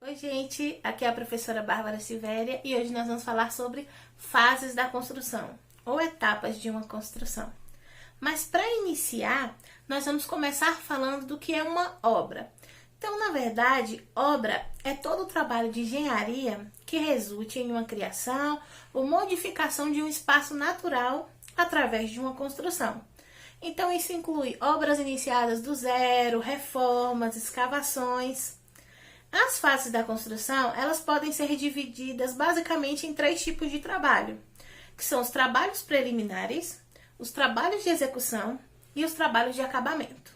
Oi, gente, aqui é a professora Bárbara Silvéria e hoje nós vamos falar sobre fases da construção ou etapas de uma construção. Mas para iniciar, nós vamos começar falando do que é uma obra. Então, na verdade, obra é todo o trabalho de engenharia que resulte em uma criação ou modificação de um espaço natural através de uma construção. Então, isso inclui obras iniciadas do zero, reformas, escavações. As fases da construção, elas podem ser divididas basicamente em três tipos de trabalho, que são os trabalhos preliminares, os trabalhos de execução e os trabalhos de acabamento.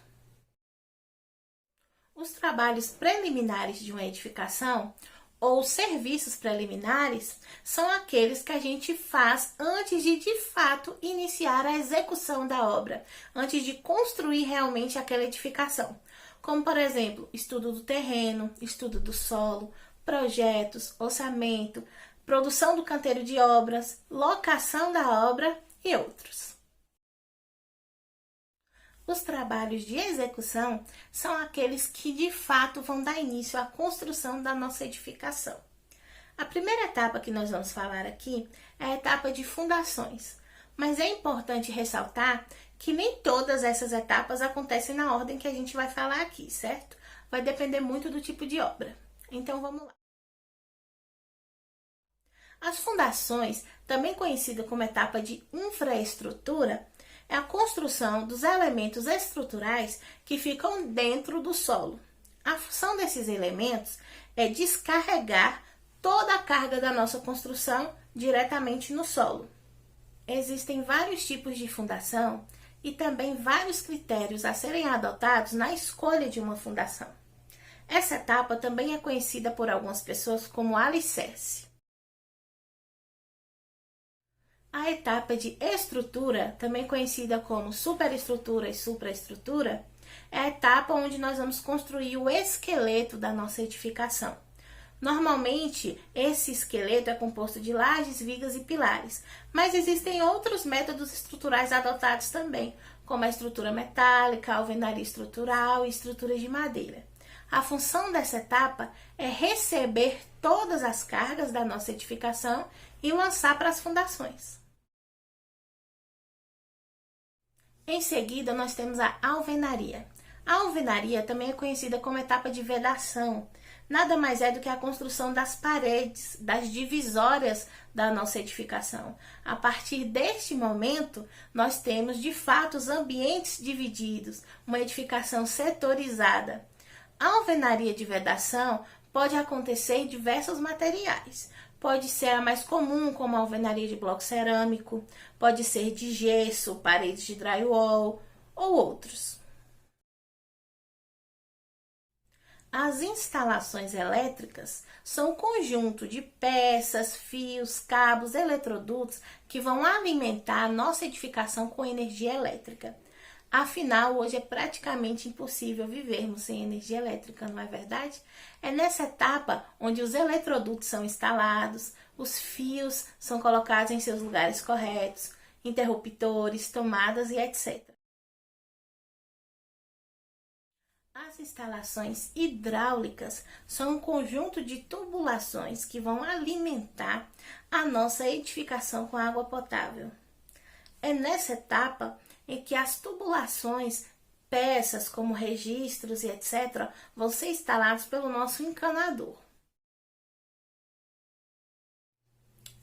Os trabalhos preliminares de uma edificação ou serviços preliminares são aqueles que a gente faz antes de fato iniciar a execução da obra, antes de construir realmente aquela edificação. Como, por exemplo, estudo do terreno, estudo do solo, projetos, orçamento, produção do canteiro de obras, locação da obra e outros. Os trabalhos de execução são aqueles que de fato vão dar início à construção da nossa edificação. A primeira etapa que nós vamos falar aqui é a etapa de fundações, mas é importante ressaltar que nem todas essas etapas acontecem na ordem que a gente vai falar aqui, certo? Vai depender muito do tipo de obra. Então vamos lá. As fundações, também conhecida como etapa de infraestrutura, é a construção dos elementos estruturais que ficam dentro do solo. A função desses elementos é descarregar toda a carga da nossa construção diretamente no solo. Existem vários tipos de fundação e também vários critérios a serem adotados na escolha de uma fundação. Essa etapa também é conhecida por algumas pessoas como alicerce. A etapa de estrutura, também conhecida como superestrutura e supraestrutura, é a etapa onde nós vamos construir o esqueleto da nossa edificação. Normalmente, esse esqueleto é composto de lajes, vigas e pilares, mas existem outros métodos estruturais adotados também, como a estrutura metálica, a alvenaria estrutural e estruturas de madeira. A função dessa etapa é receber todas as cargas da nossa edificação e lançar para as fundações. Em seguida, nós temos a alvenaria. A alvenaria também é conhecida como etapa de vedação. Nada mais é do que a construção das paredes, das divisórias da nossa edificação. A partir deste momento, nós temos de fato os ambientes divididos, uma edificação setorizada. A alvenaria de vedação pode acontecer em diversos materiais. Pode ser a mais comum, como a alvenaria de bloco cerâmico, pode ser de gesso, paredes de drywall ou outros. As instalações elétricas são um conjunto de peças, fios, cabos, eletrodutos que vão alimentar a nossa edificação com energia elétrica. Afinal, hoje é praticamente impossível vivermos sem energia elétrica, não é verdade? É nessa etapa onde os eletrodutos são instalados, os fios são colocados em seus lugares corretos, interruptores, tomadas e etc. As instalações hidráulicas são um conjunto de tubulações que vão alimentar a nossa edificação com água potável. É nessa etapa em que as tubulações, peças como registros e etc., vão ser instalados pelo nosso encanador.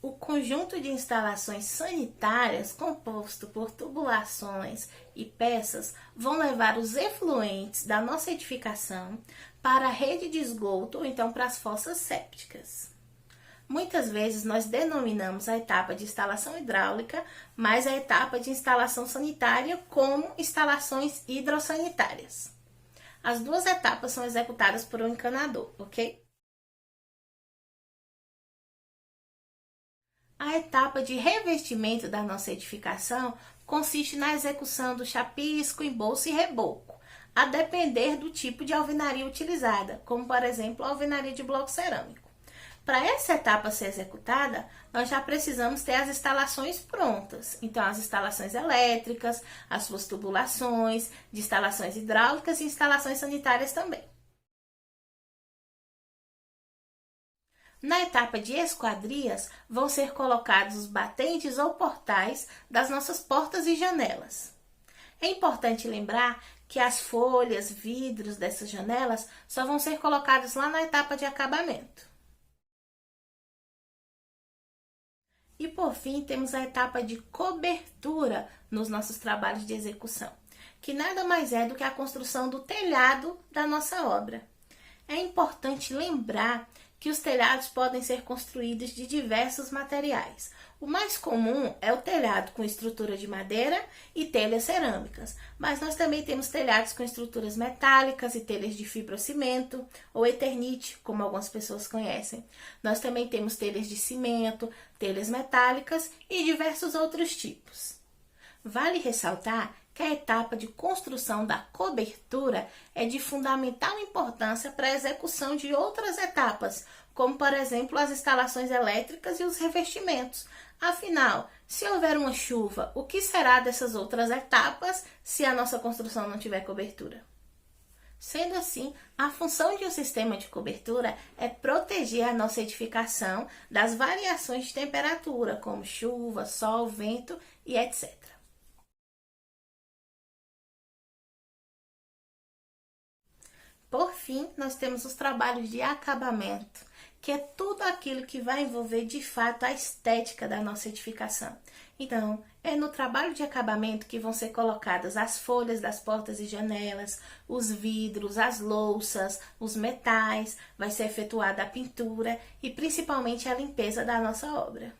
O conjunto de instalações sanitárias, composto por tubulações e peças, vão levar os efluentes da nossa edificação para a rede de esgoto ou então para as fossas sépticas. Muitas vezes nós denominamos a etapa de instalação hidráulica, mas a etapa de instalação sanitária como instalações hidrossanitárias. As duas etapas são executadas por um encanador, ok? A etapa de revestimento da nossa edificação consiste na execução do chapisco, embolso e reboco, a depender do tipo de alvenaria utilizada, como por exemplo a alvenaria de bloco cerâmico. Para essa etapa ser executada, nós já precisamos ter as instalações prontas. Então, as instalações elétricas, as suas tubulações, de instalações hidráulicas e instalações sanitárias também. Na etapa de esquadrias, vão ser colocados os batentes ou portais das nossas portas e janelas. É importante lembrar que as folhas, vidros dessas janelas só vão ser colocados lá na etapa de acabamento. E por fim, temos a etapa de cobertura nos nossos trabalhos de execução, que nada mais é do que a construção do telhado da nossa obra. É importante lembrar que os telhados podem ser construídos de diversos materiais. O mais comum é o telhado com estrutura de madeira e telhas cerâmicas, mas nós também temos telhados com estruturas metálicas e telhas de fibrocimento ou eternite, como algumas pessoas conhecem. Nós também temos telhas de cimento, telhas metálicas e diversos outros tipos. Vale ressaltar que a etapa de construção da cobertura é de fundamental importância para a execução de outras etapas, como, por exemplo, as instalações elétricas e os revestimentos. Afinal, se houver uma chuva, o que será dessas outras etapas se a nossa construção não tiver cobertura? Sendo assim, a função de um sistema de cobertura é proteger a nossa edificação das variações de temperatura, como chuva, sol, vento e etc. Por fim, nós temos os trabalhos de acabamento, que é tudo aquilo que vai envolver de fato a estética da nossa edificação. Então, é no trabalho de acabamento que vão ser colocadas as folhas das portas e janelas, os vidros, as louças, os metais, vai ser efetuada a pintura e principalmente a limpeza da nossa obra.